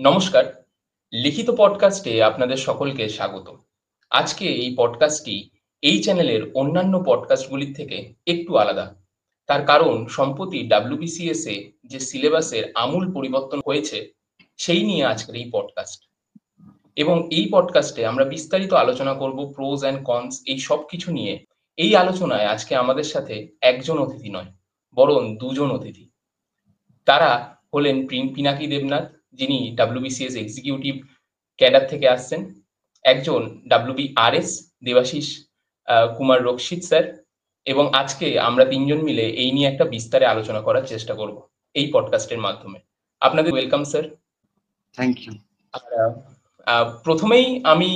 নমস্কার, লিখিত পডকাস্টে আপনাদের সকলকে স্বাগত। আজকে এই পডকাস্টটি এই চ্যানেলের অন্যান্য পডকাস্টগুলির থেকে একটু আলাদা। তার কারণ সম্প্রতি WBCS এ যে সিলেবাসের আমূল পরিবর্তন হয়েছে সেই নিয়ে আজকের এই পডকাস্ট। এবং এই পডকাস্টে আমরা বিস্তারিত আলোচনা করব প্রোজ অ্যান্ড কনস এই সব কিছু নিয়ে। এই আলোচনায় আজকে আমাদের সাথে একজন অতিথি নয়, বরং দুজন অতিথি। তারা হলেন পিনাকি দেবনাথ, যিনি WBCS এক্সিকিউটিভ ক্যাডার থেকে আসছেন, একজন WBRS দেবাশিস কুমার রক্ষিত স্যার, এবং আজকে আমরা তিনজন মিলে এই নিয়ে একটা বিস্তারে আলোচনা করার চেষ্টা করব এই পডকাস্টের মাধ্যমে। আপনাদের ওয়েলকাম স্যার। Thank you. প্রথমেই আমি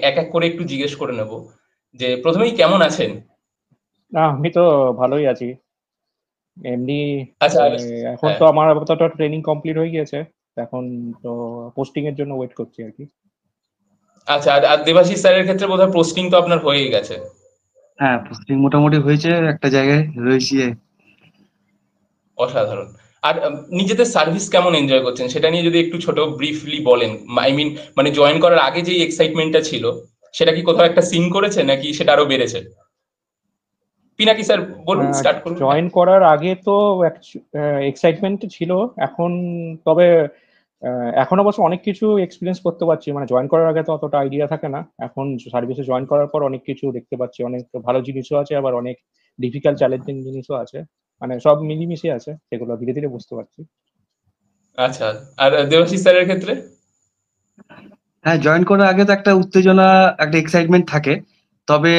এক এক করে একটু জিজ্ঞেস করে নেব যে প্রথমেই কেমন আছেন? আমি তো ভালোই আছি এমনি। আচ্ছা, এখন তো আমার আপাতত ট্রেনিং কমপ্লিট হয়ে গিয়েছে, এখন তো পোস্টিং এর জন্য ওয়েট করছি আর কি। আচ্ছা, আর দেবাশিস স্যারের ক্ষেত্রে বোধহয় পোস্টিং তো আপনার হয়ে গেছে। হ্যাঁ, পোস্টিং মোটামুটি হয়েছে, একটা জায়গায় রয়েছি। অসাধারণ। আর নিজেদের সার্ভিস কেমন এনজয় করছেন সেটা নিয়ে যদি একটু ছোট ব্রিফলি বলেন। আই মিন জয়েন করার আগে যে এক্সাইটমেন্টটা ছিল সেটা কি কোথাও একটা সিন করেছে নাকি সেটা আরো বেড়েছে? পিনাকি স্যার বলুন, স্টার্ট করুন। জয়েন করার আগে তো এক্সাইটমেন্ট ছিল, এখন তবে এখন অবশ্য অনেক কিছু এক্সপিরিয়েন্স করতে পারছি। জয়েন করার আগে তো অতটা আইডিয়া থাকে না, এখন সার্ভিসে জয়েন করার পর অনেক কিছু দেখতে পাচ্ছি, অনেক ভালো জিনিসও আছে, আবার অনেক ডিফিকাল্ট চ্যালেঞ্জিং জিনিসও আছে, সব মিলিমিশে আছে, সেগুলো ধীরে ধীরে বুঝতে পারছি। আচ্ছা, আর দেবাশিস স্যারের ক্ষেত্রে? হ্যাঁ, জয়েন করার আগে তো একটা উত্তেজনা, একটা এক্সাইটমেন্ট থাকে, তবে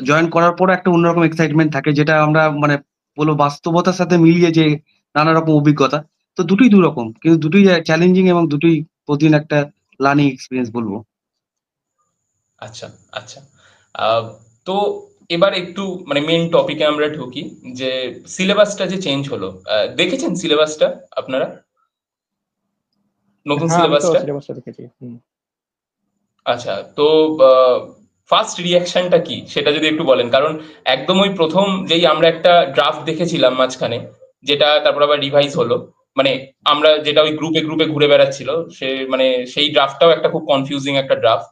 জয়েন করার পর একটা অন্যরকম এক্সাইটমেন্ট থাকে, যেটা আমরা বলবো বাস্তবতার সাথে মিলিয়ে যে নানা রকম অভিজ্ঞতা। তো দুটোই দুরকম, কিন্তু দুটোই চ্যালেঞ্জিং এবং দুটোই প্রতিদিন একটা লার্নিং এক্সপিরিয়েন্স বলবো। আচ্ছা আচ্ছা, তো এবার একটু মেন টপিকে আমরা ঢুকি, যে সিলেবাসটা যে চেঞ্জ হলো, দেখেছেন সিলেবাসটা আপনারা, নতুন হ্যাঁ, আমি তো সিলেবাসটা? সিলেবাসটা দেখেছি। আচ্ছা, তো ফার্স্ট রিয়াকশনটা কি সেটা যদি একটু বলেন, কারণ একদম ওই প্রথম যেই আমরা একটা ড্রাফট দেখেছিলাম মাঝখানে, যেটা তারপর আবার রিভাইজ হলো, আমরা যেটা ওই গ্রুপে গ্রুপে ঘুরে বেড়াচ্ছিল, সে সেই ড্রাফটটাও একটা খুব কনফিউজিং একটা ড্রাফট।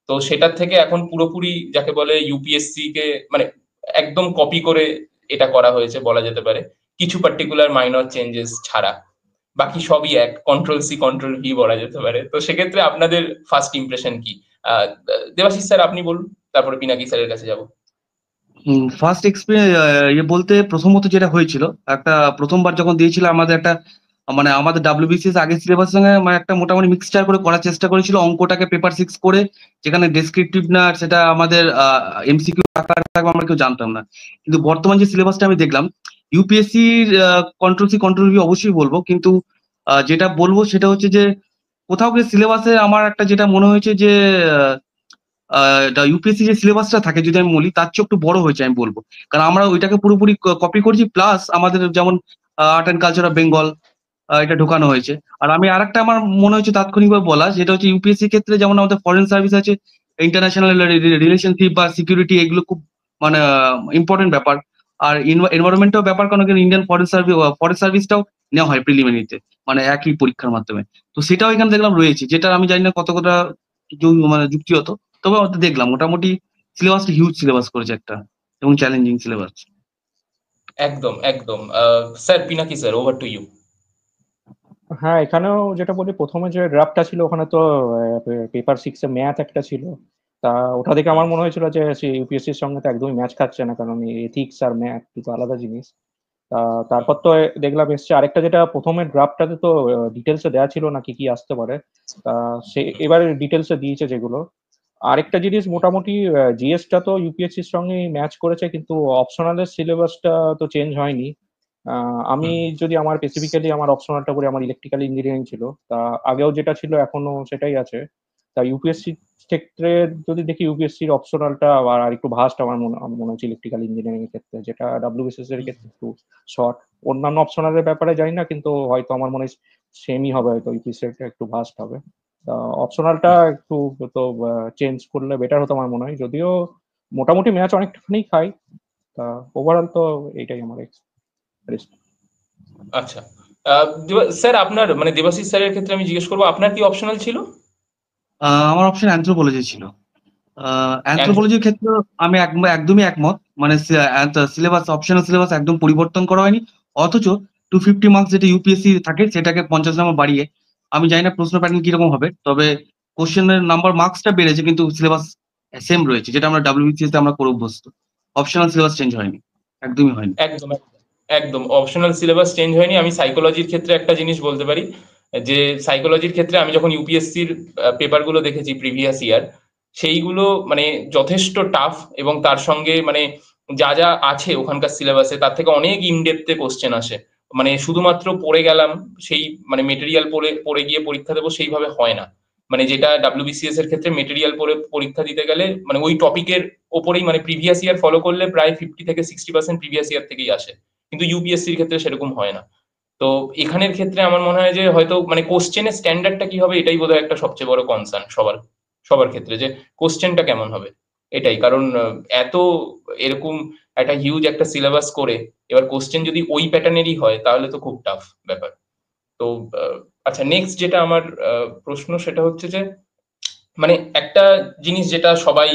তো সেটার থেকে এখন পুরোপুরি যাকে বলে ইউপিএসসি কে একদম কপি করে এটা করা হয়েছে বলা যেতে পারে, কিছু পার্টিকুলার মাইনর চেঞ্জেস ছাড়া। বাকি সবই এক, কন্ট্রোল সি কন্ট্রোল ভি বলা যেতে পারে। তো সেক্ষেত্রে আপনাদের ফার্স্ট ইমপ্রেশন কি? দেবাশিস স্যার আপনি বলুন, তারপরে পিনাকি স্যারের কাছে যাব। ফার্স্ট এক্সপিরিয়েন্স বলতে প্রথমত যেটা হয়েছিল, একটা প্রথমবার যখন দিয়েছিল আমাদের একটা আমাদের WBCS আগের সিলেবাসের সঙ্গে একটা মোটামুটি মিক্সচার করে করার চেষ্টা করেছিল, অঙ্কটাকে পেপার 6 করে, যেখানে ডেসক্রিপটিভ না সেটা আমাদের MCQ আকার থাকবে, আমরা কেউ জানতাম না। কিন্তু বর্তমান যে সিলেবাসটা আমি দেখলাম, ইউপিএসসির কন্ট্রোল সি কন্ট্রোল ভি অবশ্যই বলবো, কিন্তু যেটা বলবো সেটা হচ্ছে যে কোথাও গিয়ে সিলেবাসে আমার একটা যেটা মনে হয়েছে যে ইউপিএসসি যে সিলেবাসটা থাকে, যদি আমি বলি তার চেয়ে একটু বড় হয়েছে আমি বলবো, কারণ আমরা ওইটাকে পুরোপুরি কপি করেছি, প্লাস আমাদের যেমন art and culture of Bengal এটা ঢোকানো হয়েছে। আর আমি আরেকটা আমার মনে হচ্ছে তাৎক্ষণিকভাবে বলা, যেটা হচ্ছে ইউপিএসসি ক্ষেত্রে যেমন আমাদের ফরেন সার্ভিস আছে, ইন্টারন্যাশনাল রিলেশনশিপ বা সিকিউরিটি, এগুলো খুব ইম্পর্টেন্ট ব্যাপার। আর এনভায়রনমেন্টাল ব্যাপার, কারণ ইন্ডিয়ান ফরেন সার্ভিসটাও নেওয়া হয় প্রিলিমিনারিতে, একই পরীক্ষার মাধ্যমে। তো সেটাও এখানে দেখলাম রয়েছে, যেটা আমি জানি না কতটা যুক্তিগত, তবে দেখলাম মোটামুটি সিলেবাসটা হিউজ সিলেবাস করেছে একটা, এবং চ্যালেঞ্জিং সিলেবাস। একদম একদম। Sir Pinaki sir, over to you. হ্যাঁ, এখানেও যেটা বলি, প্রথমে যে ড্রাফটটা ছিল ওখানে তো পেপার 6 এ ম্যাথ একটা ছিল। তা ওটা দেখে আমার মনে হয়েছিল যে ইউপিএসসির সঙ্গে তো একদমই ম্যাচ খাচ্ছে না, কারণ এথিক্স আর ম্যাথ দুটো আলাদা জিনিস। তারপর তো দেখলাম এসছে আরেকটা, যেটা প্রথমে ড্রাফটটাতে তো ডিটেলসে দেওয়া ছিল না কি কি আসতে পারে, তা সে এবারে ডিটেলসে দিয়েছে যেগুলো। আরেকটা জিনিস, মোটামুটি জিএসটা তো ইউপিএসসির সঙ্গে ম্যাচ করেছে, কিন্তু অপশনালের সিলেবাসটা তো চেঞ্জ হয়নি। আমি যদি আমার স্পেসিফিক্যালি আমার অপশনালটা করি, আমার ইলেকট্রিক্যাল ইঞ্জিনিয়ারিং ছিল, তা আগেও যেটা ছিল এখনো সেটাই আছে। তা ইউপিএসসি ক্ষেত্রে যদি দেখি, ইউপিএসসির অপশনালটা আর একটু ভাস্ট আমার মনে হচ্ছে ইলেকট্রিক্যাল ইঞ্জিনিয়ারিং এর ক্ষেত্রে, যেটা ডাব্লিউবিসিএস এর ক্ষেত্রে একটু শর্ট। অন্যান্য অপশনালের ব্যাপারে জানি না, কিন্তু হয়তো আমার মনে হয় সেমই হবে, হয়তো ইউপিএসসি একটু ভাস্ট হবে। তা অপশনালটা একটু তো চেঞ্জ করলে বেটার হতো আমার মনে হয়, যদিও মোটামুটি ম্যাচ অনেকটাখানি খাই। তা ওভারঅল তো এইটাই আমার এক্সপিরিয়েন্স। আচ্ছা, স্যার আপনার মানে দেবাশিস স্যারের ক্ষেত্রে আমি জিজ্ঞেস করবো, আপনার কি অপশনাল ছিল? আমার অপশন অ্যানথ্রোপোলজি ছিল। Anthro- অ্যানথ্রোপোলজির ক্ষেত্রে আমি একদমই একমত, মানে সিলেবাস, অপশনাল সিলেবাস একদম পরিবর্তন করা হয়নি, অথচ 250 মার্কস যেটা ইউপিএসসি থাকে সেটাকে 50 নম্বর বাড়িয়ে, আমি জানি না প্রশ্ন প্যাটার্ন কিরকম হবে, তবে কোশ্চেনের নাম্বার মার্কসটা বেড়েছে কিন্তু সিলেবাস সেম রয়েছে, যেটা আমরা ডাব্লিউবিসিএস তে আমরা করে অভ্যস্ত। অপশনাল সিলেবাস চেঞ্জ হয়নি, একদমই হয়নি। একদম একদম অপশনাল সিলেবাস চেঞ্জ হয়নি। আমি সাইকোলজির ক্ষেত্রে একটা জিনিস বলতে পারি, যে সাইকোলজির ক্ষেত্রে আমি যখন ইউপিএসসির পেপারগুলো দেখেছি প্রিভিয়াস ইয়ার, সেইগুলো মানে যথেষ্ট টাফ, এবং তার সঙ্গে মানে যা যা আছে ওখানকার সিলেবাসে তার থেকে অনেক ইনডেপথে কোশ্চেন আসে। মানে শুধুমাত্র পড়ে গেলাম, সেই মানে মেটেরিয়াল পড়ে পড়ে গিয়ে পরীক্ষা দেবো সেইভাবে হয় না। মানে যেটা ডাব্লিউবিসিএস এর ক্ষেত্রে মেটেরিয়াল পড়ে পরীক্ষা দিতে গেলে মানে ওই টপিকের ওপরেই মানে প্রিভিয়াস ইয়ার ফলো করলে প্রায় 50 থেকে 60% প্রিভিয়াস ইয়ার থেকেই আসে, কিন্তু ইউপিএসসির ক্ষেত্রে সেরকম হয় না। তো এখানের ক্ষেত্রে আমার মনে হয় যে হয়তো মানে কোশ্চেনের স্ট্যান্ডার্ডটা কি হবে এটাই বোধহয় একটা সবচেয়ে বড় কনসার্ন সবার সবার ক্ষেত্রে, যে কোশ্চেনটা কেমন হবে। এটাই কারণ এত এরকম একটা হিউজ একটা সিলেবাস করে এবার কোশ্চেন যদি ওই প্যাটার্নেরই হয় তাহলে তো খুব টাফ ব্যাপার। তো আচ্ছা, নেক্সট যেটা আমার প্রশ্ন সেটা হচ্ছে যে মানে একটা জিনিস যেটা সবাই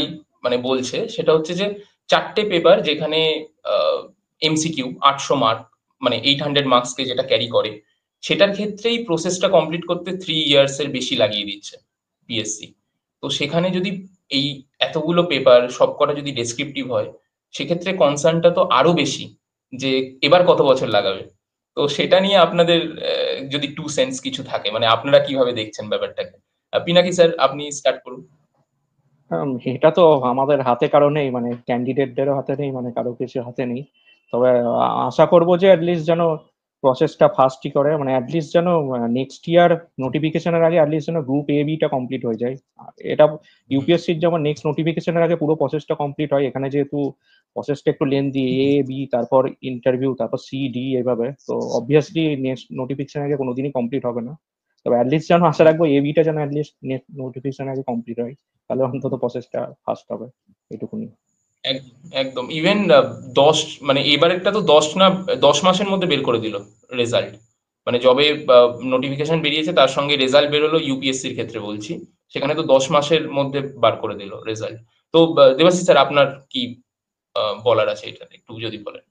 মানে বলছে সেটা হচ্ছে যে 4টে পেপার যেখানে এমসিকিউ 800 মার্ক, মানে 800 মার্কসকে যেটা ক্যারি করে, সেটার ক্ষেত্রেই প্রসেসটা কমপ্লিট করতে 3 ইয়ার্স এর বেশি লাগিয়ে দিচ্ছে পিএসসি। তো সেখানে যদি এই এতগুলো পেপার সবকটা যদি ডেসক্রিপটিভ হয়, সেক্ষেত্রে কনসার্নটা তো আরো বেশি যে এবার কত বছর লাগাবে। তো সেটা নিয়ে আপনাদের যদি 2 সেন্স কিছু থাকে, মানে আপনারা কিভাবে দেখছেন ব্যাপারটাকে। পিনাকি স্যার, আপনি স্টার্ট করুন। এটা তো আমাদের হাতে কারো নেই, মানে ক্যান্ডিডেটদেরও হাতে নেই, মানে কারো কিছু হাতে নেই। তবে আশা করবো যে অ্যাটলিস্ট যেন প্রসেসটা ফাস্টই করে, মানে অ্যাটলিস্ট যেন নেক্সট ইয়ার নোটিফিকেশনের আগে অ্যাটলিস্ট যেন গ্রুপ এ বিটা কমপ্লিট হয়ে যায়। এটা ইউপিএসসির যেমন নেক্সট নোটিফিকেশনের আগে পুরো প্রসেসটা কমপ্লিট হয়, এখানে যেহেতু প্রসেসটা একটু লেন্দি, এ বি তারপর ইন্টারভিউ তারপর সি ডি এইভাবে, তো অবভিয়াসলি নেক্সট নোটিফিকেশনের আগে কোনোদিনই কমপ্লিট হবে না। তবে অ্যাটলিস্ট যেন আশা রাখবো এ বিটা যেন অ্যাটলিস্ট নেক্সট নোটিফিকেশনের আগে কমপ্লিট হয়, তাহলে অন্তত প্রসেসটা ফাস্ট হবে, এটুকুনি। একদম ইভেন 10 মানে এবারেরটা তো 10 মাসের মধ্যে বের করে দিল রেজাল্ট। মানে যবে নোটিফিকেশন বেরিয়েছে তার সঙ্গে রেজাল্ট বেরোলো, ইউপিএসসির ক্ষেত্রে বলছি, সেখানে তো 10 মাসের মধ্যে বার করে দিল রেজাল্ট। তো দেবাশিস স্যার, আপনার কি বলার আছে এটা একটু যদি বলেন।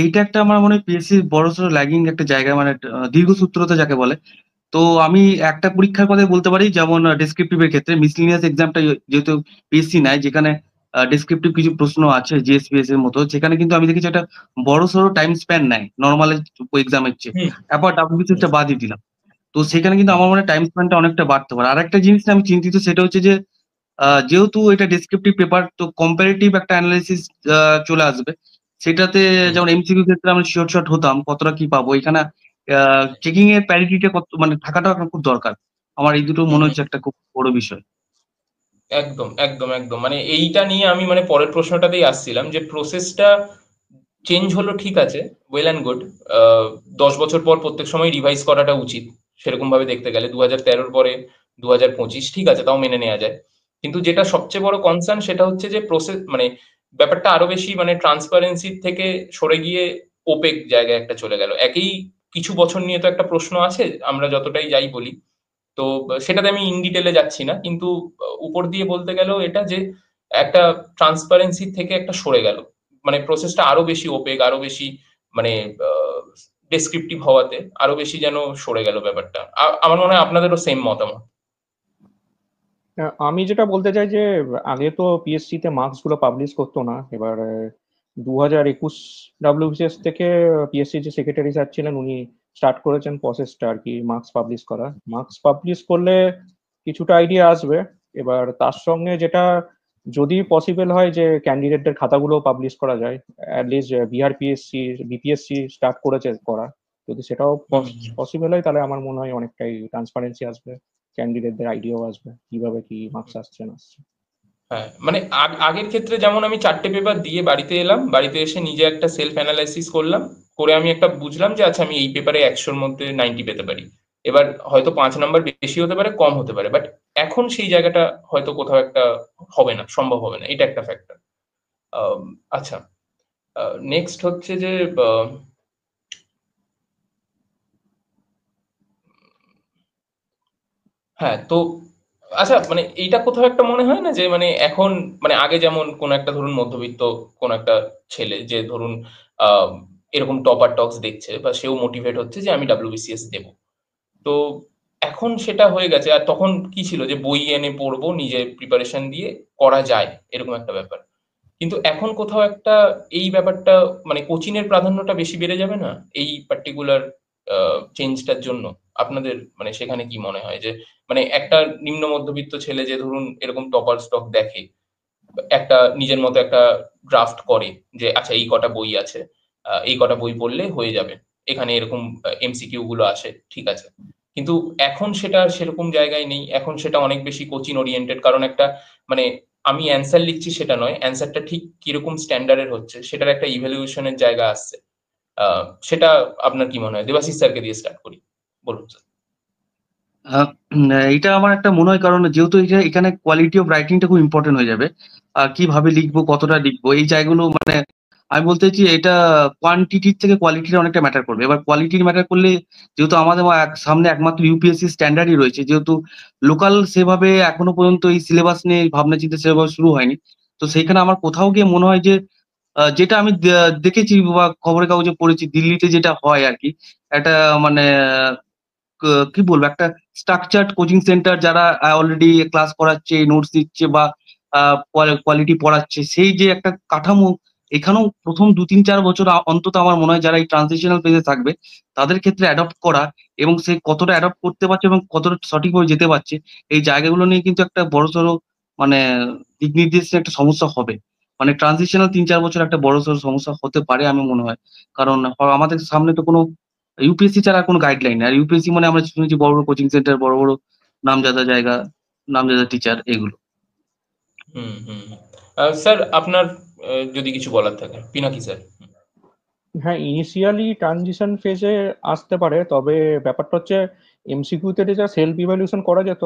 এইটা একটা আমার মনে হয় পিএসসির বড়সড় ল্যাগিং একটা জায়গা, মানে দীর্ঘসূত্রতা যাকে বলে। তো আমি একটা পরীক্ষার কথা বলতে পারি, যেমন ডেসক্রিপটিভ এর ক্ষেত্রে মিসলিনিয়াস এক্সামটা যেহেতু পিএসসি নেয়, যেখানে ডেসক্রিপটিভ কিছু প্রশ্ন আছে জিএসপিএস এর মতো, সেখানে কিন্তু আমি দেখেছি একটা বড় সড়ো টাইম স্প্যান নেয় নর্মাল এক্সামের চেয়ে। হুম একবার ডাব্লিউবিসিএসটা বাদই দিলাম, তো সেখানে কিন্তু হুম আমার মনে হয় টাইম স্প্যানটা অনেকটা বাড়তে পারে। আর একটা জিনিস নিয়ে আমি চিন্তিত, সেটা হচ্ছে যে যেহেতু এটা ডেসক্রিপটিভ পেপার, তো কম্পারেটিভ একটা অ্যানালাইসিস চলে আসবে সেটাতে। হুম যেমন এমসিকিউ ক্ষেত্রে আমরা শিওর শট হতাম কতটা কি পাবো, এখানে চেকিং এর প্যারিটিটা কত, মানে থাকাটাও এখন খুব দরকার। আমার এই দুটো হুম মনে হুম। হচ্ছে একটা খুব বড় বিষয়। একদম একদম একদম মানে এইটা নিয়ে আমি মানে পরের প্রশ্নটাতেই আসছিলাম, যে প্রসেসটা চেঞ্জ হলো ঠিক আছে, ওয়েল অ্যান্ড গুড। 10 বছর পর প্রত্যেক সময় রিভাইজ করাটা উচিত, সেরকম ভাবে দেখতে গেলে 2013-র পরে 2025 ঠিক আছে, তাও মেনে নেওয়া যায়। কিন্তু যেটা সবচেয়ে বড় কনসার্ন সেটা হচ্ছে যে প্রসেস মানে ব্যাপারটা আরো বেশি মানে ট্রান্সপারেন্সি থেকে সরে গিয়ে ওপেক জায়গায় একটা চলে গেল। একই কিছু বছর নিয়ে তো একটা প্রশ্ন আছে, আমরা যতটাই যাই বলি। তো সেটাতে আমি ইন ডিটেলে যাচ্ছি না, কিন্তু উপর দিয়ে বলতে গেলেও এটা যে একটা ট্রান্সপারেন্সি থেকে একটা সরে গেল, মানে প্রসেসটা আরো বেশি ওপেক, আরো বেশি মানে ডেসক্রিপটিভ হওয়াতে আরো বেশি যেন সরে গেল ব্যাপারটা। আমার মনে হয় আপনাদেরও সেম মতামত। আমি যেটা বলতে চাই যে আগে তো পিএসসি তে মার্কস গুলো পাবলিশ করতো না, এবার 2021 ডাব্লিউবিসিএস থেকে পিএসসি যে সেক্রেটারি স্যার ছিলেন উনি স্টার্ট করেছেন প্রসেসটা আর কি, মার্কস পাবলিশ করা। মার্কস পাবলিশ করলে কিছুটা আইডিয়া আসবে। এবার তার সঙ্গে যেটা যদি পসিবল হয় যে ক্যান্ডিডেটদের খাতাগুলো পাবলিশ করা যায়, অ্যাটলিস্ট বিআরপিএসসি বিপিএসসি স্টার্ট করেছে করা, যদি সেটাও হুম। পসিবল হয় তাহলে আমার মনে হয় অনেকটাই ট্রান্সপারেন্সি আসবে, ক্যান্ডিডেটদের আইডিয়াও আসবে কিভাবে কি মার্কস আসছে না আসছে। হ্যাঁ মানে আগের ক্ষেত্রে যেমন আমি 4টে পেপার দিয়ে বাড়িতে এলাম, বাড়িতে এসে নিজে একটা সেলফ অ্যানালাইসিস করলাম, করে আমি একটা বুঝলাম যে আচ্ছা আমি এই পেপারে 100-র মধ্যে 90 পেতে পারি। এবার হয়তো 5 নাম্বার বেশি হতে পারে, কম হতে পারে, বাট এখন সেই জায়গাটা হয়তো কোথাও একটা হবে না, সম্ভব হবে না, এটা একটা ফ্যাক্টর। আচ্ছা, নেক্সট হচ্ছে যে হ্যাঁ, তো আচ্ছা মানে এইটা কোথাও একটা মনে হয় না যে মানে এখন মানে আগে যেমন কোন একটা ধরুন মধ্যবিত্ত কোন একটা ছেলে যে ধরুন আহ, এরকম টপার টক্স দেখছে বা সেও মোটিভেট হচ্ছে যে আমি WBCS দেব। তো এখন সেটা হয়ে গেছে, আর তখন কি ছিল যে বই এনে পড়বো, নিজে প্রিপারেশন দিয়ে করা যায় এরকম একটা ব্যাপার। কিন্তু এখন কোথাও একটা এই ব্যাপারটা মানে কোচিং এর প্রাধান্যটা বেশি বেড়ে যাবে না এই পার্টিকুলার চেঞ্জটার জন্য? আপনাদের মানে সেখানে কি মনে হয় যে মানে একটা নিম্ন মধ্যবিত্ত ছেলে যে ধরুন এরকম টপার স্টক দেখে, একটা নিজের মতো একটা ড্রাফট করে যে আচ্ছা এই কটা বই আছে, এই কটা বই পড়লে হয়ে যাবে, এখানে এরকম MCQ গুলো আসে, ঠিক আছে। কিন্তু এখন সেটা সেরকম জায়গায় নেই, এখন সেটা অনেক বেশি কোচিং ওরিয়েন্টেড। কারণ একটা মানে আমি অ্যান্সার লিখছি সেটা নয়, অ্যান্সারটা ঠিক কিরকম স্ট্যান্ডার্ডের হচ্ছে সেটার একটা ইভ্যালুয়েশনের জায়গা আসছে। সেটা আপনার কি মনে হয়? দেবাশিস স্যারকে দিয়ে স্টার্ট করি, বলুন স্যার। এটা আমার একটা মনে হয়, কারণ যেহেতু এখানে কোয়ালিটি অফ রাইটিংটা খুব ইম্পর্টেন্ট হয়ে যাবে। কিভাবে লিখবো, কতটা লিখবো, এই জায়গাগুলো মানে আমি বলতে চাইছি এটা কোয়ান্টিটির থেকে কোয়ালিটিটা অনেকটা ম্যাটার করবে। এবার কোয়ালিটির ম্যাটার করলে যেহেতু আমাদের সামনে একমাত্র ইউপিএসসি স্ট্যান্ডার্ডই রয়েছে, যেহেতু লোকাল সেভাবে এখনো পর্যন্ত এই সিলেবাস নিয়ে ভাবনা চিন্তা সেভাবে শুরু হয়নি। তো সেইখানে আমার কোথাও গিয়ে মনে হয় যে যেটা আমি দেখেছি বা খবরের কাগজে পড়েছি, দিল্লিতে যেটা হয় আর কি, একটা মানে কি বলবো, একটা স্ট্রাকচার্ড কোচিং সেন্টার যারা অলরেডি ক্লাস করাচ্ছে, নোটস দিচ্ছে বা কোয়ালিটি পড়াচ্ছে, সেই যে একটা কাঠামো এখানেও প্রথম ২-৩-৪ বছর অন্তত আমার মনে হয় যারা এই ট্রানজিশনাল ফেজে থাকবে তাদের ক্ষেত্রে অ্যাডপ্ট করা, এবং সে কতটা অ্যাডপ্ট করতে পারছে এবং কতটা সঠিকভাবে যেতে পারছে, এই জায়গাগুলো নিয়ে কিন্তু একটা বড়সড় মানে দিক নির্দেশের একটা সমস্যা হবে। মানে ট্রানজিশনাল ৩-৪ বছর একটা বড়সড় সমস্যা হতে পারে আমি মনে হয়। কারণ আমাদের সামনে তো কোনো ইউপিএসসি ছাড়া আর কোনো গাইডলাইন নেই। আর ইউপিএসসি মানে আমরা শুনেছি বড় বড় কোচিং সেন্টার, বড় বড় নামজাদা জায়গা, নামজাদা টিচার এগুলো। হুম হুম হুম। স্যার আপনার যদি কিছু বলার থাকে, পিনাকি স্যার। হ্যাঁ, ইনিশিয়ালি ট্রানজিশন ফেজে আসতে পারে, তবে ব্যাপারটা হচ্ছে এমসিকিউতে যা সেলফ ইভ্যালুয়েশন করা যেত,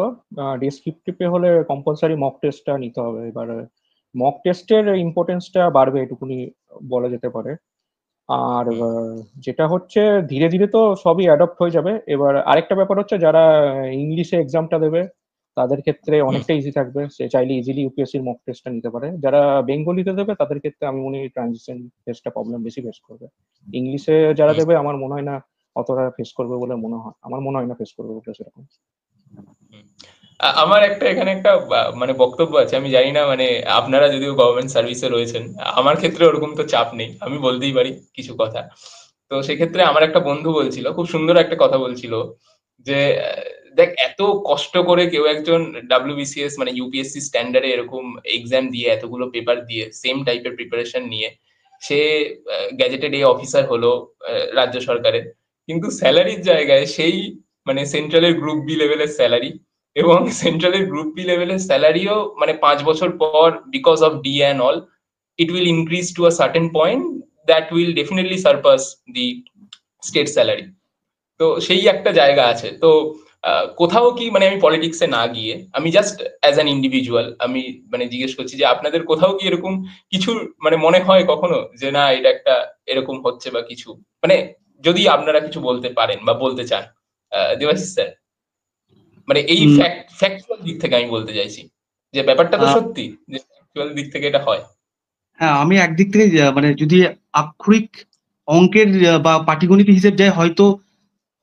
ডেসক্রিপটিভে হলে কম্পালসারি মক টেস্টটা নিতে হবে। এবার মক টেস্টের ইম্পর্টেন্সটা বাড়বে এটুকুনি বলা যেতে পারে। আর হুম যেটা হচ্ছে ধীরে ধীরে তো সবই অ্যাডপ্ট হয়ে যাবে। এবার আরেকটা ব্যাপার হচ্ছে যারা ইংলিশে এক্সামটা দেবে তাদের ক্ষেত্রে হুম অনেকটা ইজি থাকবে, সে চাইলে ইজিলি ইউপিএসসির মক টেস্টটা নিতে পারে। যারা বেঙ্গলিতে দেবে তাদের ক্ষেত্রে আমি মনে হয় ট্রানজিশন টেস্টটা প্রবলেম বেশি ফেস করবে। ইংলিশে যারা হুম দেবে আমার মনে হয় না অতটা ফেস করবে বলে মনে হয়, আমার মনে হয় না ফেস করবে বলে সেরকম। হুম। আমার একটা এখানে একটা মানে বক্তব্য আছে, আমি জানি না মানে আপনারা যদিও গভর্নমেন্ট সার্ভিসে রয়েছেন, আমার ক্ষেত্রে ওরকম তো চাপ নেই, আমি বলতেই পারি কিছু কথা। তো সেক্ষেত্রে আমার একটা বন্ধু বলছিল, খুব সুন্দর একটা কথা বলছিল যে দেখ এত কষ্ট করে কেউ একজন WBCS মানে ইউপিএসসি স্ট্যান্ডার্ডে এরকম এক্সাম দিয়ে এতগুলো পেপার দিয়ে সেম টাইপের প্রিপারেশন নিয়ে সে গ্যাজেটেড অফিসার হলো রাজ্য সরকারের, কিন্তু স্যালারির জায়গায় সেই মানে সেন্ট্রালের গ্রুপ বি লেভেলের স্যালারি, এবং সেন্ট্রালের গ্রুপ বি লেভেলের স্যালারিও মানে 5 বছর পর because of D and all it will increase to a certain point that will definitely surpass the state salary. তো সেই একটা জায়গা আছে। তো কোথাও কি মানে আমি পলিটিক্সে না গিয়ে আমি জাস্ট অ্যাজ অ্যান ইন্ডিভিজুয়াল আমি মানে জিজ্ঞেস করছি যে আপনাদের কোথাও কি এরকম কিছু মানে মনে হয় কখনো যে না এটা একটা এরকম হচ্ছে বা কিছু, মানে যদি আপনারা কিছু বলতে পারেন বা বলতে চান, দেবাশিস স্যার, মানে এই উম, ফ্যাক্টুয়াল দিক থেকে আমি বলতে চাইছি যে ব্যাপারটা তো আহ, সত্যি যে ফ্যাক্টুয়াল দিক থেকে এটা হয়। হ্যাঁ, আমি একদিক থেকে মানে যদি আক্ষরিক অঙ্কের বা পাটিগণিত হিসেব যায়, হয়তো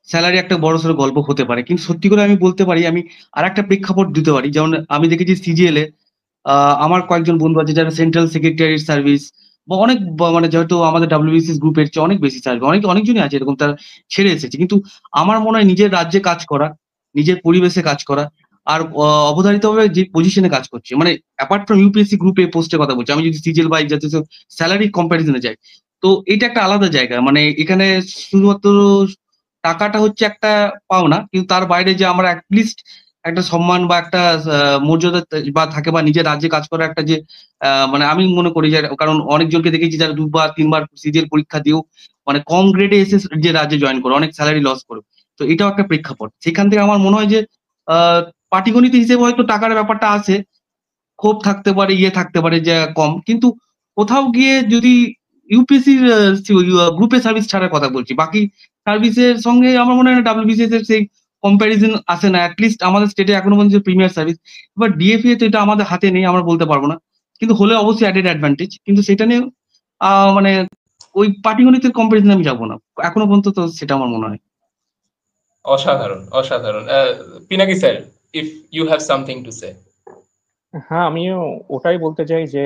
স্যালারি একটা বড়সড় গল্প হতে পারে, কিন্তু সত্যি করে আমি বলতে পারি, আমি আর একটা প্রেক্ষাপট দিতে পারি। যেমন আমি দেখেছি সিজিএল এ আমার কয়েকজন বন্ধু আছে যারা সেন্ট্রাল সেক্রেটারি সার্ভিস বা অনেক মানে যেহেতু আমাদের ডাব্লিউবিসিএস গ্রুপের চেয়ে অনেক বেশি সার্ভিস, অনেকজনই আছে এরকম তারা ছেড়ে এসেছে। কিন্তু আমার মনে হয় নিজের রাজ্যে কাজ করা, নিজের পরিবেশে কাজ করা, আর অবধারিতভাবে যে পজিশনে কাজ করছে, মানে অ্যাপার্ট ফ্রম ইউপিএসসি গ্রুপে পোস্টের কথা বলছি, আমি যদি সিজিএল বা জাতীয় স্যালারি কম্প্যারিজনে যাই, তো এটা একটা আলাদা জায়গা। মানে এখানে শুধুমাত্র টাকাটা হচ্ছে একটা পাওনা, কিন্তু তার বাইরে যে আমরা অ্যাটলিস্ট একটা সম্মান বা একটা মর্যাদা বা থাকে, বা নিজের রাজ্যে কাজ করার একটা যে মানে আমি মনে করি যে, কারণ অনেকজনকে দেখেছি যারা 2 বার 3 বার সিজিএল পরীক্ষা দিয়েও মানে কম গ্রেডে এসে যে রাজ্যে জয়েন করে, অনেক স্যালারি লস করে। তো এটাও একটা প্রেক্ষাপট। সেখান থেকে আমার মনে হয় যে পাটিগণিত হিসেবে হয়তো টাকার ব্যাপারটা আছে, ক্ষোভ থাকতে পারে, ইয়ে থাকতে পারে যে কম, কিন্তু কোথাও গিয়ে যদি ইউপিএসসির গ্রুপে সার্ভিস ছাড়ার কথা বলছি, বাকি সার্ভিসের সঙ্গে আমার মনে হয় না ডাব্লিউবিসিএস এর সেই কম্প্যারিজন আসে না, অ্যাটলিস্ট আমাদের স্টেটে এখনো পর্যন্ত প্রিমিয়ার সার্ভিস। এবার ডিএফএ তো এটা আমাদের হাতে নেই, আমরা বলতে পারবো না, কিন্তু হলে অবশ্যই অ্যাডেড অ্যাডভান্টেজ, কিন্তু সেটা নিয়ে মানে ওই পাটিগণিতের কম্পারিজন আমি যাবো না এখনো পর্যন্ত, তো সেটা আমার মনে হয়। অসাধারণ, অসাধারণ। Pinaki sir, if you have something to say. হ্যাঁ, আমিও ওটাই বলতে চাই যে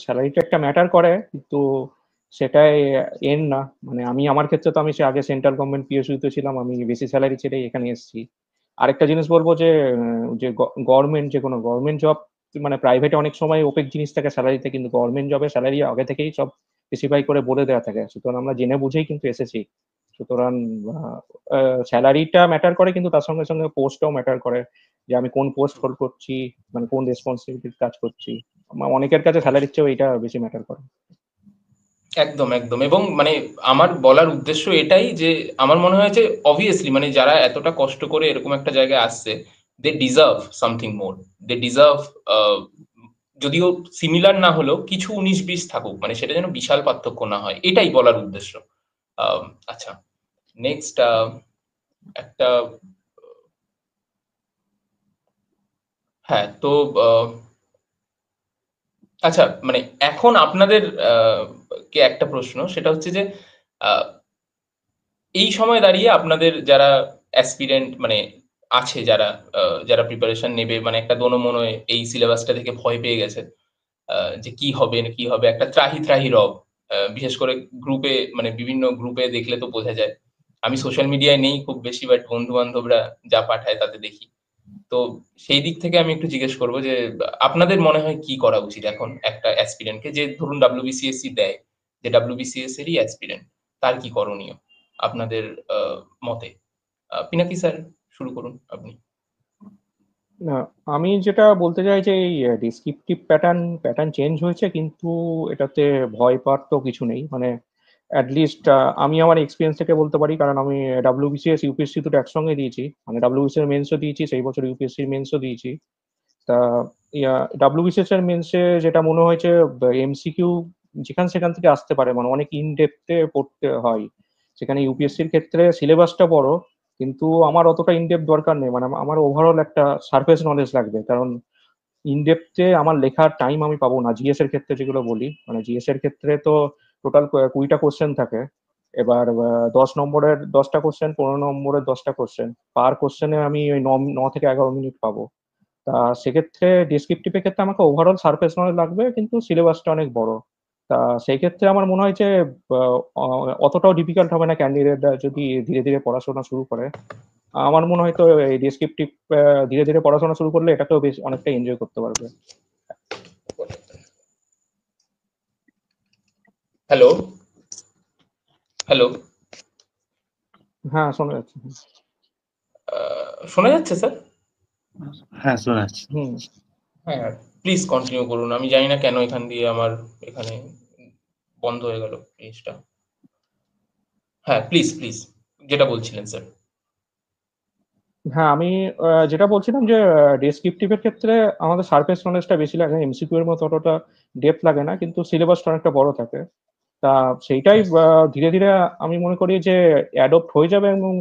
স্যালারিটা একটা ম্যাটার করে, কিন্তু সেটাই এন না। মানে আমি আমার ক্ষেত্রে তো আমি সে আগে সেন্ট্রাল গভর্নমেন্ট পিএসইউতে ছিলাম, আমি বেশি স্যালারি ছেড়ে এখানে এসেছি। আরেকটা জিনিস বলবো যে যে গভর্নমেন্ট, যে কোনো গভর্নমেন্ট জব, মানে প্রাইভেটে অনেক সময় ওপেক জিনিস থাকে স্যালারিতে, কিন্তু গভর্নমেন্ট জবে স্যালারি আগে থেকেই সব স্পেসিফাই করে বলে দেওয়া থাকে, সুতরাং আমরা জেনে বুঝেই কিন্তু এসেছি। সুতরাং স্যালারিটা ম্যাটার করে, কিন্তু তার সঙ্গে সঙ্গে পোস্টটাও ম্যাটার করে, যে আমি কোন পোস্ট হোল্ড করছি, মানে কোন রেসপন্সিবিলিটির কাজ করছি। অনেকের কাছে স্যালারির চেয়েও এটা বেশি ম্যাটার করে। একদম, একদম। এবং মানে আমার বলার উদ্দেশ্য এটাই যে আমার মনে হয় যে অবভিয়াসলি মানে যারা এতটা কষ্ট করে এরকম একটা জায়গায় আসছে, they deserve something more. They deserve, যদিও সিমিলার না হলেও কিছু 19-20 থাকুক, মানে সেটা যেন বিশাল পার্থক্য না হয়, এটাই বলার উদ্দেশ্য। আচ্ছা, নেক্সট একটা, হ্যাঁ তো আচ্ছা, মানে এখন আপনাদের কে একটা প্রশ্ন, সেটা হচ্ছে যে আহ, এই সময় দাঁড়িয়ে আপনাদের যারা অ্যাসপিরেন্ট মানে আছে, যারা যারা প্রিপারেশন নেবে, মানে একটা দোনো এই সিলেবাসটা থেকে ভয় পেয়ে গেছে, যে কি হবে না কি হবে, একটা ত্রাহি ত্রাহি রব। বিশেষ করে গ্রুপে, মানে বিভিন্ন গ্রুপে দেখলে তো বোঝা যায়। আমি সোশ্যাল মিডিয়ায় নেই খুব বেশি, বাট বন্ধু বান্ধবরা যা পাঠায় তাতে দেখি। তো সেই দিক থেকে আমি একটু জিজ্ঞেস করবো যে আপনাদের মনে হয় কি করা উচিত এখন একটা অ্যাসপিরেন্টকে, যে ধরুন ডাব্লিউবিসিএসসি দেয়, যে ডাব্লিউবিসিএস এরই অ্যাসপিরেন্ট, তার কি করণীয় আপনাদের মতে? পিনাকি স্যার, শুরু করুন আপনি। না, আমি যেটা বলতে চাই যে এই ডিসক্রিপটিভ প্যাটার্ন প্যাটার্ন চেঞ্জ হয়েছে, কিন্তু এটাতে ভয় পাওয়ার তো কিছু নেই। মানে অ্যাটলিস্ট আমি আমার এক্সপিরিয়েন্স থেকে বলতে পারি, কারণ আমি ডাব্লিউবিসিএস ইউপিএসসি দুটো একসঙ্গে দিয়েছি, মানে ডাব্লিউবিসি এর মেন্সও দিয়েছি সেই বছর, ইউপিএসসির মেন্সও দিয়েছি। তা ডাব্লিউবিসিএস এর মেন্সে যেটা মনে হয়েছে, এমসিকিউ যেখান সেখান থেকে আসতে পারে, মানে অনেক ইন ডেপথে পড়তে হয়। সেখানে ইউপিএসসির ক্ষেত্রে সিলেবাসটা বড়, কিন্তু আমার অতটা ইনডেপথ দরকার নেই। মানে আমার ওভারঅল একটা সারফেস নলেজ লাগবে, কারণ ইনডেপথে আমার লেখার টাইম আমি পাবো না। জিএস এর ক্ষেত্রে যেগুলো বলি, মানে জিএস এর ক্ষেত্রে তো টোটাল 20টা কোশ্চেন থাকে। এবার 10 নম্বরের 10টা কোশ্চেন, 15 নম্বরের 10টা কোশ্চেন, পার কোশ্চেনে আমি ওই 9 থেকে 11 মিনিট পাবো। তা সেক্ষেত্রে ডেসক্রিপটিভের ক্ষেত্রে আমাকে ওভারঅল সারফেস নলেজ লাগবে, কিন্তু সিলেবাসটা অনেক বড়। তা সেই ক্ষেত্রে আমার মনে হয় যে অতটাও ডিফিকাল্ট হবে না ক্যান্ডিডেটরা যদি ধীরে ধীরে পড়াশোনা শুরু করে। আমার মনে হয় তো এই ডেসক্রিপটিভ ধীরে ধীরে পড়াশোনা শুরু করলে এটাকেও বেশ অনেকটা এনজয় করতে পারবে। হ্যালো, হ্যালো, হ্যাঁ, শোনা যাচ্ছে। শোনা যাচ্ছে স্যার? হ্যাঁ, শোনা যাচ্ছে। হুম। হ্যাঁ, প্লিজ কন্টিনিউ করুন। আমি জানি না কেন এখান দিয়ে আমার এখানে বন্ধ হয়ে গেল জিনিসটা। হ্যাঁ, প্লিজ প্লিজ, যেটা বলছিলেন স্যার। হ্যাঁ, আমি যেটা বলছিলাম যে ডেসক্রিপটিভের ক্ষেত্রে আমাদের সারফেস নলেজটা বেশি লাগে, এমসিকিউ এর মতো অতটা ডেপথ লাগে না, কিন্তু সিলেবাসটা অনেকটা বড় থাকে। তা সেইটাই ধীরে ধীরে আমি মনে করি যে অ্যাডপ্ট হয়ে যাবে, এবং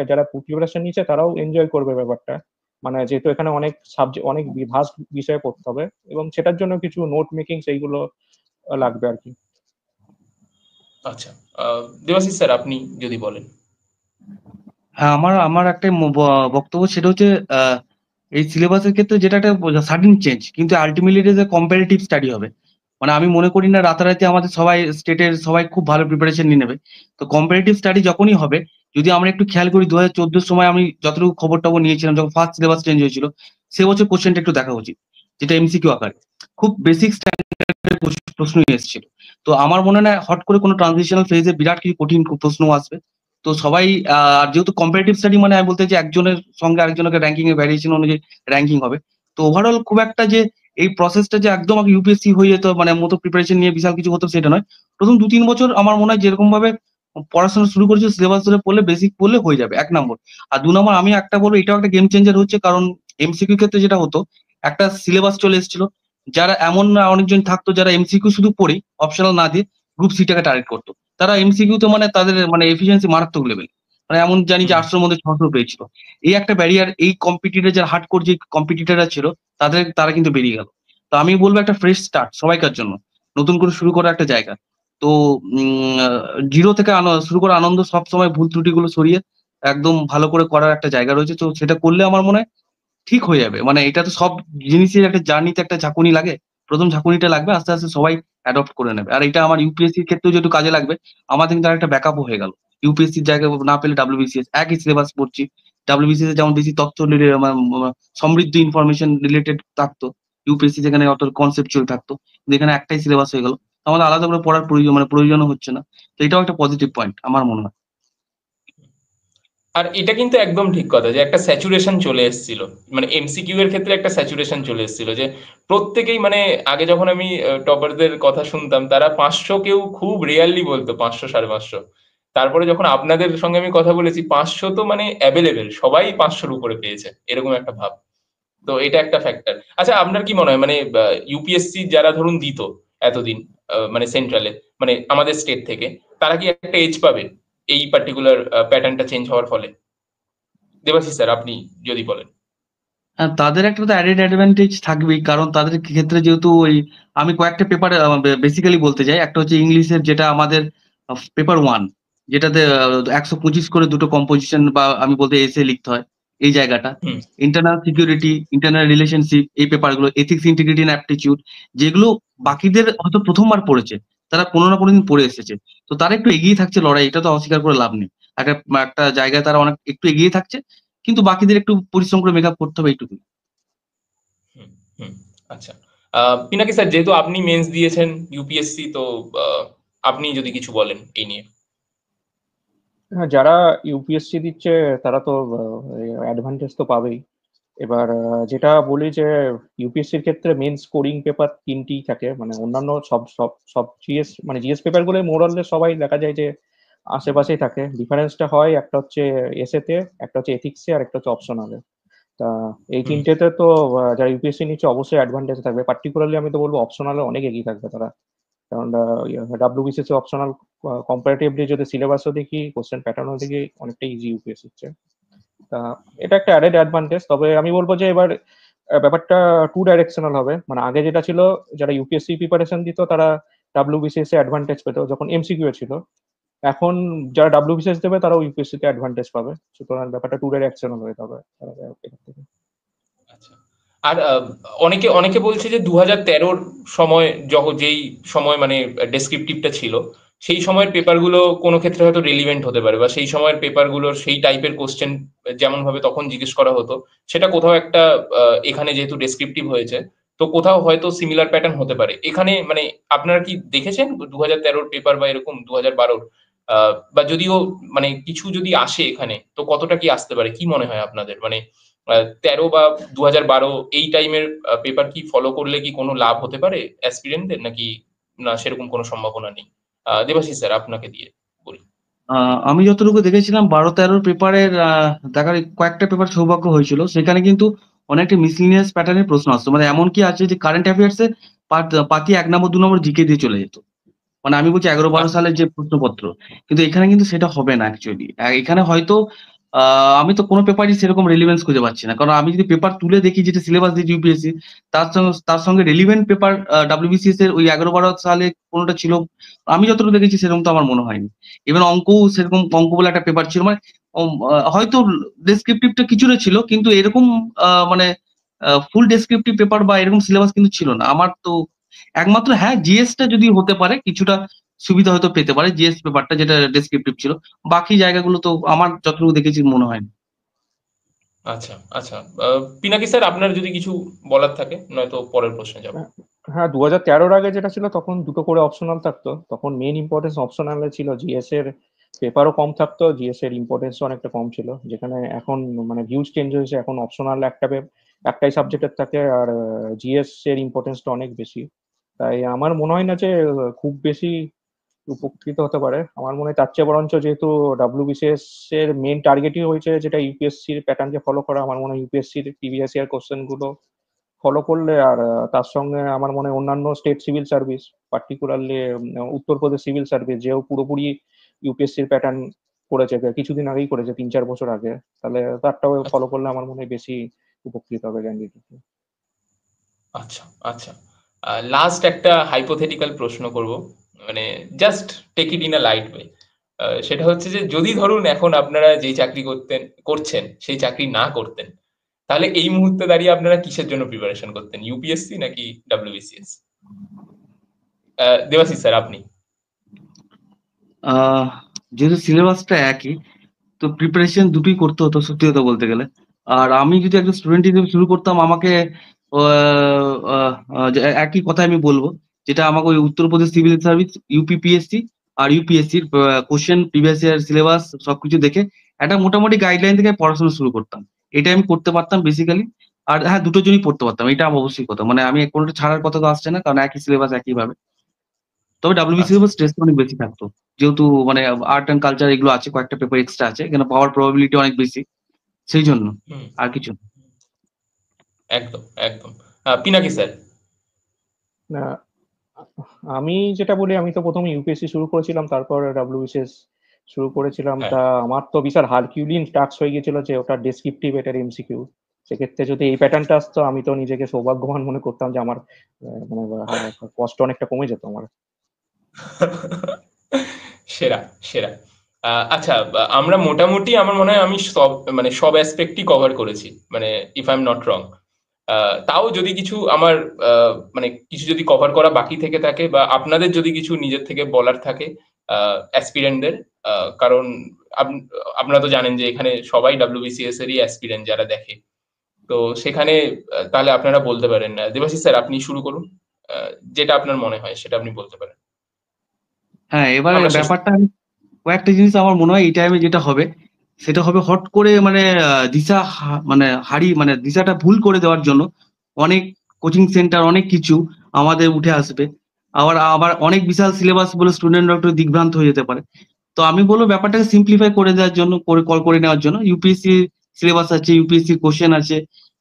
যারা প্রিপারেশন নিচ্ছে তারাও এনজয় করবে ব্যাপারটা। মানে যেহেতু এখানে অনেক সাবজেক্ট, অনেক ভাস্ট বিষয়ে পড়তে হবে, এবং সেটার জন্য কিছু নোট মেকিং সেইগুলো লাগবে আর কি। আচ্ছা, দেবাশিস স্যার, আপনি যদি বলেন। হ্যাঁ, আমার আমার একটা বক্তব্য, সেটা হচ্ছে এই সিলেবাসের ক্ষেত্রে যেটা একটা সাডেন চেঞ্জ, কিন্তু আলটিমেটলি এটা যে কম্পারেটিভ স্টাডি হবে। মানে আমি মনে করি না রাতারাতি আমাদের সবাই স্টেটের সবাই খুব ভালো প্রিপারেশন নিয়ে নেবে। তো কম্পারেটিভ স্টাডি যখনই হবে, যদি আমরা একটু খেয়াল করি 2014 সময় আমি যতটুকু খবর টবর নিয়েছিলাম, যখন ফার্স্ট সিলেবাস চেঞ্জ হয়েছিল, সে বছর কোশ্চেনটা একটু দেখা উচিত, যেটা এমসিকিউ আকারে খুব বেসিক স্ট্যান্ডার্ডের প্রশ্নই এসেছিল। তো আমার মনে হয় না হট করে কোনো ট্রানজিশনাল ফেজে বিরাট কিছু কঠিন প্রশ্ন আসবে। তো সবাই যেহেতু কম্পারেটিভ স্টাডি, মানে আমি বলতে চাই একজনের সঙ্গে আরেকজনকে র্যাঙ্কিং এর ভ্যারিয়েশন অনুযায়ী র্যাঙ্কিং হবে। তো ওভারঅল খুব একটা যে এই প্রসেসটা যে একদম ইউপিএসসি হয়ে যেত, মানে মতো প্রিপারেশন নিয়ে বিশাল কিছু হতো, সেটা নয়। প্রথম 2-3 বছর আমার মনে হয় যেরকম ভাবে পড়াশোনা শুরু করেছে, সিলেবাস ধরে পড়লে, বেসিক পড়লে হয়ে যাবে, 1 নম্বর। আর 2 নম্বর, আমি একটা বলবো, এটাও একটা গেম চেঞ্জার হচ্ছে, কারণ এমসিকিউ ক্ষেত্রে যেটা হতো, একটা সিলেবাস চলে এসেছিল, যারা এমন না অনেকজন থাকতো যারা এমসিকিউ শুধু পড়েই অপশনাল না দিয়ে গ্রুপ সি টাকে টার্গেট করতো। তারা এমসিকিউ তো মানে তাদের মানে এফিসিয়েন্সি মারাত্মক লেভেল। মানে এমন জানি যে হুম, 800-র মধ্যে 600 পেয়েছিল। এই একটা ব্যারিয়ার, এই কম্পিটিটর যারা হার্ডকোর যে কম্পিটিটররা ছিল তারা কিন্তু বেরিয়ে গেল। তো আমি বলব একটা ফ্রেশ স্টার্ট সবাইকার জন্য। নতুন করে শুরু করার একটা জায়গা। তো জিরো থেকে শুরু করা আনন্দ, সবসময় ভুল ত্রুটিগুলো সরিয়ে একদম ভালো করে করার একটা জায়গা রয়েছে। তো সেটা করলে আমার মনে হয় ঠিক হয়ে যাবে। মানে এটা তো সব জিনিসের একটা জার্নিতে একটা ঝাঁকুনি লাগে। ১ম ঝাঁকুনিটা লাগবে, আস্তে, আস্তে সবাই অ্যাডপ্ট করে নেবে। আর এটা আমার ইউপিএসসির ক্ষেত্রেও যেহেতু কাজে লাগবে, আমাদের কিন্তু আরেকটা ব্যাকআপও হয়ে গেল। ইউপিএসসির জায়গায় না পেলে ডাব্লিউবিসিএস একই সিলেবাস পড়ছি। ডাব্লিউবিসিএস এ যেমন বেশি তথ্য সমৃদ্ধ ইনফরমেশন রিলেটেড থাকতো। ইউপিএসসি যেখানে অত কনসেপচুয়াল থাকতো। কিন্তু এখানে একটাই সিলেবাস হয়ে গেল। আমাদের আলাদা করে পড়ার প্রয়োজনও হচ্ছে না। তো এটাও একটা পজিটিভ পয়েন্ট আমার মনে হয়। আর এটা কিন্তু একদম ঠিক কথা যে একটা স্যাচুরেশন চলে এসেছিল, মানে এমসিকিউ এর ক্ষেত্রে একটা স্যাচুরেশন চলে এসেছিল যে প্রত্যেকেই, মানে আগে যখন আমি টপারদের কথা শুনতাম তারা 500, কেউ খুব রেয়ারলি বলতো 500 550। তারপরে যখন আপনাদের সঙ্গে আমি কথা বলেছি 500 তো মানে অ্যাভেলেবেল, সবাই 500-র উপরে পেয়েছে এরকম একটা ভাব। তো এটা একটা ফ্যাক্টর। আচ্ছা, আপনার কি মনে হয় মানে ইউপিএসসি যারা ধরুন দিত এতদিন, মানে সেন্ট্রালে, মানে আমাদের স্টেট থেকে, তারা কি একটা এজ পাবে এই পার্টিকুলার প্যাটার্নটা চেঞ্জ হওয়ার ফলে? দেবাশিস স্যার, আপনি যদি বলেন। হ্যাঁ, তাদের একটা তো অ্যাডেড অ্যাডভান্টেজ থাকবেই। কারণ তাদের ক্ষেত্রে যেহেতু আমি কয়েকটা পেপার বেসিক্যালি বলতে চাই। একটা হচ্ছে ইংলিশের, যেটা আমাদের পেপার 1, যেটাতে 125 করে দুটো কম্পোজিশন বা আমি বলতে এসে লিখতে হয়, এই জায়গাটা। হুম, ইন্টারনাল সিকিউরিটি, ইন্টারনাল রিলেশনশিপ, এই পেপারগুলো, এথিক্স, ইন্টিগ্রিটি এন্ড অ্যাপটিটিউড, যেগুলো বাকিদের হয়তো প্রথমবার পড়েছে, তারা কোনো না কোনোদিন পড়ে এসেছে। তো তারা একটু এগিয়ে থাকছে লড়াই, এটা তো অস্বীকার করে লাভ নেই। একটা একটা জায়গায় তারা অনেক একটু এগিয়ে থাকছে, কিন্তু বাকিদের একটু পরিশ্রম করে মেকআপ করতে হবে, এইটুকু। হুম, হুম। আচ্ছা, পিনাকি স্যার, যেহেতু আপনি মেন্স দিয়েছেন ইউপিএসসি, তো আহ, আপনি যদি কিছু বলেন এই নিয়ে। হ্যাঁ, যারা ইউপিএসসি দিচ্ছে তারা তো অ্যাডভান্টেজ তো পাবেই। এবার যেটা বলি যে ইউপিএসসির ক্ষেত্রে মেন স্কোরিং পেপার তিনটি থাকে, মানে অন্যান্য সব সব সব জিএস, মানে জিএস পেপারগুলো মোরালে সবাই দেখা যায় যে আশেপাশেই থাকে। ডিফারেন্সটা হয় একটা হচ্ছে এসএতে, একটা হচ্ছে এথিক্সে, আর একটা হচ্ছে অপশনালে। তা এই হুম, তিনটেতে তো যারা ইউপিএসসি নিচ্ছে অবশ্যই অ্যাডভান্টেজ থাকবে। পার্টিকুলারলি আমি তো বলবো অপশনালে অনেক এগিয়ে থাকবে তারা। কারণ ডাব্লিউবিসিএস অপশনাল কম্পারেটিভলি যদি সিলেবাসও দেখি, কোশ্চেন প্যাটার্নও দেখি, অনেকটা ইজি ইউপিএসসি হচ্ছে। তা এটা একটা অ্যাডেড অ্যাডভান্টেজ। তবে আমি বলবো যে এবার ব্যাপারটা টু ডাইরেকশনাল হবে। মানে আগে যেটা ছিল, যারা ইউপিএসসি প্রিপারেশন দিত তারা ডাব্লিউবিসিএস এ অ্যাডভান্টেজ পেত যখন এমসিকিউ ছিল। এখন যারা ডাব্লিউবিসিএস দেবে তারাও ইউপিএসসি তে অ্যাডভান্টেজ পাবে। সুতরাং ব্যাপারটা টু ডাইরেকশনাল হয়ে যাবে এখান থেকে। আচ্ছা। আর অনেকে অনেকে বলছে যে 2013-র সময়, যেই সময় মানে ডেসক্রিপটিভটা ছিল, সেই সময়ের পেপারগুলো কোনো ক্ষেত্রে হয়তো রেলিভেন্ট হতে পারে, বা সেই সময়ের পেপারগুলোর সেই টাইপের কোশ্চেন যেমন ভাবে তখন জিজ্ঞেস করা হতো, সেটা কোথাও একটা এখানে যেহেতু ডেসক্রিপটিভ হয়েছে, তো কোথাও হয়তো সিমিলার প্যাটার্ন হতে পারে এখানে। মানে আপনারা কি দেখেছেন 2013-র পেপার বা এরকম 2012-র, বা যদিও মানে কিছু যদি আসে এখানে, তো কতটা কি আসতে পারে, কি মনে হয় আপনাদের? মানে 13 বা 2012 এই টাইমের পেপার কি ফলো করলে কি কোনো লাভ হতে পারে অ্যাসপিরেন্টদের, নাকি না সেরকম কোনো সম্ভাবনা নেই? দেবাশিস স্যার, আপনাকে দিয়ে বলি। আমি যতটুকু দেখেছিলাম 12-13 পেপারের দেখার কয়েকটা পেপার সৌভাগ্য হয়েছিল, সেখানে কিন্তু অনেকটা মিসলিনিয়াস প্যাটার্নের প্রশ্ন আসতো। মানে এমন কি আছে যে কারেন্ট অ্যাফেয়ার্স এর পাতি 1 নম্বর 2 নম্বর জিকে দিয়ে চলে যেত। মানে আমি বলছি 11-12 আচ্ছা। সালের যে প্রশ্নপত্র, কিন্তু এখানে কিন্তু সেটা হবে না অ্যাকচুয়ালি। এখানে হয়তো আমি তো কোনো পেপারই সেরকম রেলিভেন্স খুঁজে পাচ্ছি না। কারণ আমি যদি পেপার তুলে দেখি যেটা সিলেবাস দিয়েছে ইউপিএসসি, তার সঙ্গে রেলিভেন্ট পেপার ডাব্লিউবিসিএস এর ওই 11-12 সালে কোনটা ছিল, আমি যতটুকু দেখেছি সেরকম তো আমার মনে হয়নি। ইভেন অঙ্কও সেরকম, অঙ্ক বলে একটা পেপার ছিল, মানে হয়তো ডেসক্রিপটিভটা কিছুটা ছিল, কিন্তু এরকম মানে ফুল ডেসক্রিপটিভ পেপার বা এরকম সিলেবাস কিন্তু ছিল না আমার তো। একমাত্র হ্যাঁ, জিএসটা যদি হতে পারে কিছুটা সুবিধা হয়তো পেতে পারে, জিএস পেপারটা যেটা ডেসক্রিপটিভ ছিল। বাকি জায়গাগুলো তো আমার যতটুকু দেখেছি মনে হয় না। আচ্ছা, আচ্ছা। পিনাকি স্যার, আপনার যদি কিছু বলার থাকে, নয়তো পরের প্রশ্নে যাব। হ্যাঁ, 2013-র আগে যেটা ছিল তখন দুটো করে অপশনাল থাকতো। তখন মেইন ইম্পর্টেন্স অপশনালে ছিল। জিএস এর পেপারও কম থাকতো, জিএস এর ইম্পর্টেন্সও অনেকটা কম ছিল। যেখানে এখন মানে ভিউজ চেঞ্জ হয়েছে, এখন অপশনাল একটাই সাবজেক্টের থাকে, আর জিএস এর ইম্পর্টেন্সটা অনেক বেশি। তাই আমার মনে হয় না যে খুব বেশি উপকৃত হতে পারে। আমার মনে হয় তার চেয়ে বরঞ্চ, যেহেতু ডাব্লিউবিসিএস এর মেইন টার্গেটই হয়েছে যেটা ইউপিএসসির প্যাটার্নকে ফলো করা, আমার মনে হয় ইউপিএসসির প্রিভিয়াস ইয়ার কোশ্চেন গুলো ফলো করলে, আর তার সঙ্গে আমার মনে হয় অন্যান্য state civil service, particularly Uttar Pradesh civil service, যেও পুরোপুরি ইউপিএসসির প্যাটার্ন করেছে, কিছুদিন আগেই করেছে, 3-4 বছর আগে, তাহলে তারটাও ফলো করলে আমার মনে হয় বেশি উপকৃত হবে ক্যান্ডিডেট। আচ্ছা আচ্ছা, লাস্ট একটা হাইপোথেটিক্যাল প্রশ্ন করব, মানে just take it in a light way. সেটা হচ্ছে যে যদি ধরুন এখন আপনারা যেই চাকরি করছেন সেই চাকরি না করতেন, তাহলে এই মুহূর্তে দাঁড়িয়ে আপনারা কিসের জন্য প্রিপারেশন করতেন, ইউপিএসসি নাকি ডাব্লিউবিসিএস? দেবাশিস স্যার, আপনি। যেহেতু সিলেবাসটা একই, তো প্রিপারেশন দুটোই করতে হতো সত্যি কথা বলতে গেলে। আর আমি যদি একজন স্টুডেন্ট হিসেবে শুরু করতাম, আমাকে একই কথা আমি বলবো, যেটা আমাকে ওই উত্তরপ্রদেশ সিভিল সার্ভিস, ইউপিপিএসসি আর ইউপিএসসির কোশ্চেন, প্রিভিয়াস ইয়ার সিলেবাস সবকিছু দেখে একটা মোটামুটি গাইডলাইন থেকে পড়াশোনা শুরু করতাম। এটা আমি করতে পারতাম বেসিক্যালি। আর হ্যাঁ, দুটোর জন্যই পড়তে পারতাম, এটা আমার অবশ্যই কথা, মানে আমি কোনোটা ছাড়ার কথা তো আসছে না, কারণ একই সিলেবাস একই ভাবে। তবে ডাব্লিউবিসিএস আচ্ছা। এর স্ট্রেস অনেক বেশি থাকতো, যেহেতু মানে আর্ট এন্ড কালচার এগুলো আছে, কয়েকটা পেপার এক্সট্রা আছে, এখানে পাওয়ার প্রবাবিলিটি অনেক বেশি, সেই জন্য। হুম। আর কিছু না। একদম একদম। পিনাকি স্যার। না, আমি যেটা বলি, আমি তো প্রথমে ইউপিএসসি শুরু করেছিলাম, তারপর ডাব্লিউবিসিএস শুরু করেছিলাম। হ্যাঁ। তা আমার তো বিশাল হারকিউলিন টাস্ক হয়ে গেছিল যে ওটা ডেসক্রিপটিভ, এটার এমসিকিউ। সেক্ষেত্রে যদি এই প্যাটার্নটা আসতো, আমি তো নিজেকে সৌভাগ্যবান মনে করতাম যে আমার মানে কষ্ট অনেকটা কমে যেত আমার। সেরা সেরা। আচ্ছা, আমরা মোটামুটি আমার মনে হয় আমি সব অ্যাসপেক্টই কভার করেছি, মানে if I am not wrong. তাও যদি কিছু আমার মানে কিছু যদি কভার করা বাকি থেকে থাকে, বা আপনাদের যদি কিছু নিজের থেকে বলার থাকে অ্যাসপিরেন্টদের, কারণ আপনারা তো জানেন যে এখানে সবাই ডাব্লিউবিসিএস এরই অ্যাসপিরেন্ট যারা দেখে, তো সেখানে তাহলে আপনারা বলতে পারেন। দেবাশিস স্যার, আপনি শুরু করুন। যেটা আপনার মনে হয় সেটা আপনি বলতে পারেন। হ্যাঁ, এবারে আমরা শেষ। ব্যাপারটা কয়েকটা জিনিস আমার মনে হয় এই টাইমে যেটা হবে, সেটা হবে হট করে মানে মানে মানে দিশাটা ভুল করে দেওয়ার জন্য অনেক কোচিং সেন্টার, অনেক কিছু আমাদের উঠে আসবে। আবার আবার অনেক বিশাল সিলেবাস বলে স্টুডেন্টরা একটু দিগ্ভ্রান্ত হয়ে যেতে পারে। তো আমি বলবো ব্যাপারটাকে সিম্পলিফাই করে দেওয়ার জন্য, কল করে নেওয়ার জন্য, ইউপিএসসি সিলেবাস আছে, ইউপিএসসি কোশ্চেন আছে,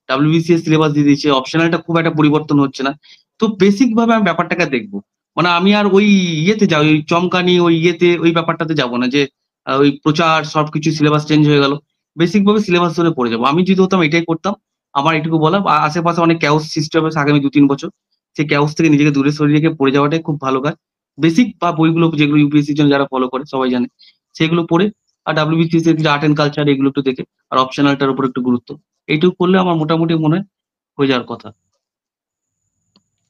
ডাব্লিউবিসিএস সিলেবাস দিয়ে দিয়েছে, অপশনালটা খুব একটা পরিবর্তন হচ্ছে না। তো বেসিক ভাবে আমি ব্যাপারটাকে দেখবো, মানে আমি আর ওই ইয়েতে যাই, ওই চমকানি ওই ইয়েতে ওই ব্যাপারটাতে যাবো না যে ওই প্রচার সবকিছু সিলেবাস চেঞ্জ হয়ে গেল। বেসিক ভাবে সিলেবাস ধরে পড়ে যাবো। আমি যদি হতাম এটাই করতাম। আমার এটুকু বলা, আশেপাশে অনেক ক্যাওস সৃষ্টি হবে আগামী 2-3 বছর, সেই ক্যাওস থেকে নিজেকে দূরে সরিয়ে রেখে পড়ে যাওয়াটাই খুব ভালো কাজ। বেসিক বা বইগুলো যেগুলো ইউপিএসসির জন্য যারা ফলো করে সবাই জানে, সেগুলো পড়ে, আর ডাব্লিউবিসিএস এর আর্ট এন্ড কালচার এগুলো একটু দেখে, আর অপশনালটার উপর একটু গুরুত্ব, এইটুকু করলে আমার মোটামুটি মনে হয় হয়ে যাওয়ার কথা।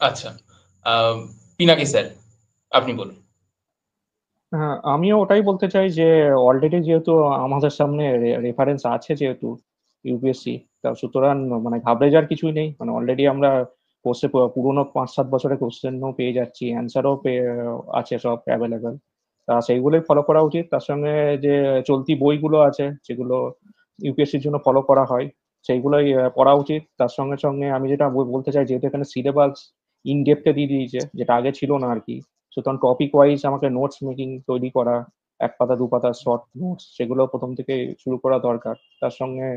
আচ্ছা, পিনাকি স্যার, আপনি বলুন। হ্যাঁ, আমিও ওটাই বলতে চাই যে অলরেডি যেহেতু আমাদের সামনে রেফারেন্স আছে, যেহেতু ইউপিএসসি, তা সুতরাং মানে ঘাবড়ে যাওয়ার কিছুই নেই। মানে অলরেডি আমরা কোর্সে পুরোনো 5-7 বছরের কোশ্চেনও পেয়ে যাচ্ছি, অ্যান্সারও আছে সব অ্যাভেলেবেল। তা সেইগুলোই ফলো করা উচিত। তার সঙ্গে যে চলতি বইগুলো আছে, যেগুলো ইউপিএসসির জন্য ফলো করা হয়, সেইগুলোই পড়া উচিত। তার সঙ্গে সঙ্গে আমি যেটা বলতে চাই, যেহেতু এখানে সিলেবাস ইন ডেপথে দিয়ে দিয়েছে, যেটা আগে ছিল না আর কি, সুতরাং টপিক ওয়াইজ আমাকে নোটস মেকিং তৈরি করা, 1 পাতা 2 পাতা শর্ট নোটস, সেগুলো প্রথম থেকে শুরু করা দরকার। তার সঙ্গে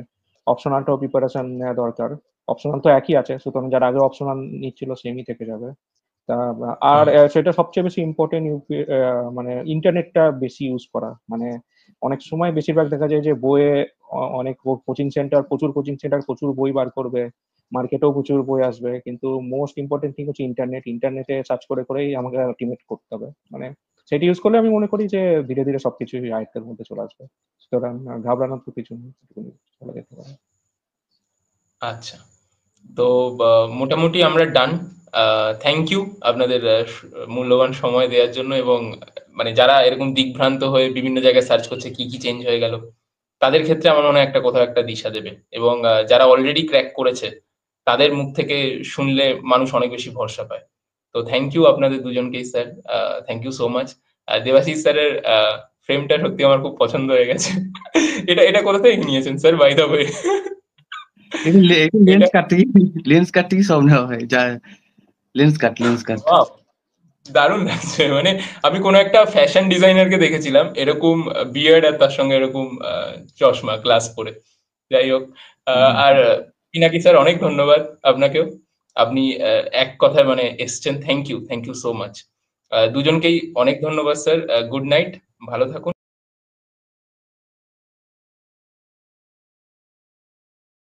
অপশনালটাও প্রিপারেশন নেওয়া দরকার। অপশনাল তো একই আছে, সুতরাং যারা আগে অপশনাল নিচ্ছিল সেমই থেকে যাবে। তা আর হুম। সেটা সবচেয়ে বেশি ইম্পর্টেন্ট, মানে ইন্টারনেটটা বেশি ইউজ করা। মানে অনেক সময় বেশিরভাগ দেখা যায় যে বইয়ে অনেক কোচিং সেন্টার, প্রচুর বই বার করবে, মার্কেটেও প্রচুর বই আসবে, কিন্তু মোস্ট ইম্পর্টেন্ট থিং হচ্ছে ইন্টারনেটে সার্চ করে করেই আমাকে আলটিমেট করতে হবে। মানে সেটি ইউজ করলে আমি মনে করি যে ধীরে ধীরে সবকিছু আয়ত্তের মধ্যে চলে আসবে। সুতরাং ঘাবড়ানোর তো কিছু নেই, এটুকুনি বলা যেতে পারে। আচ্ছা, তো মোটামুটি আমরা ডান। থ্যাংক ইউ আপনাদের মূল্যবান সময় দেওয়ার জন্য, এবং মানে যারা এরকম দিকভ্রান্ত হয়ে বিভিন্ন জায়গায় সার্চ করছে কি কি চেঞ্জ হয়ে গেল, তাদের ক্ষেত্রে আমার মনে হয় একটা কোথাও একটা দিশা দেবে, এবং যারা অলরেডি ক্র্যাক করেছে তাদের মুখ থেকে শুনলে মানুষ অনেক বেশি ভরসা পায়। তো থ্যাংক ইউ আপনাদের দুজনকেই sir, thank you so much. Debashis স্যারের ফ্রেমটা সত্যি আমার খুব পছন্দ হয়ে গেছে। এটা এটা কোথা থেকে নিয়েছেন স্যার, বাই দ্য ওয়ে? একটু এটা লেন্স কাট থেকে সব নেওয়া হয় যা, লেন্স কাট। Wow, দারুণ লাগছে। মানে আমি কোনো একটা ফ্যাশন ডিজাইনারকে দেখেছিলাম এরকম বিয়ার্ড আর তার সঙ্গে এরকম চশমা গ্লাস পরে। যাই হোক, আর পিনাকি স্যার, অনেক ধন্যবাদ আপনাকেও। আপনি এক কথায় মানে এসছেন। Thank you so much. দুজনকেই অনেক ধন্যবাদ স্যার। গুড নাইট, ভালো থাকুন।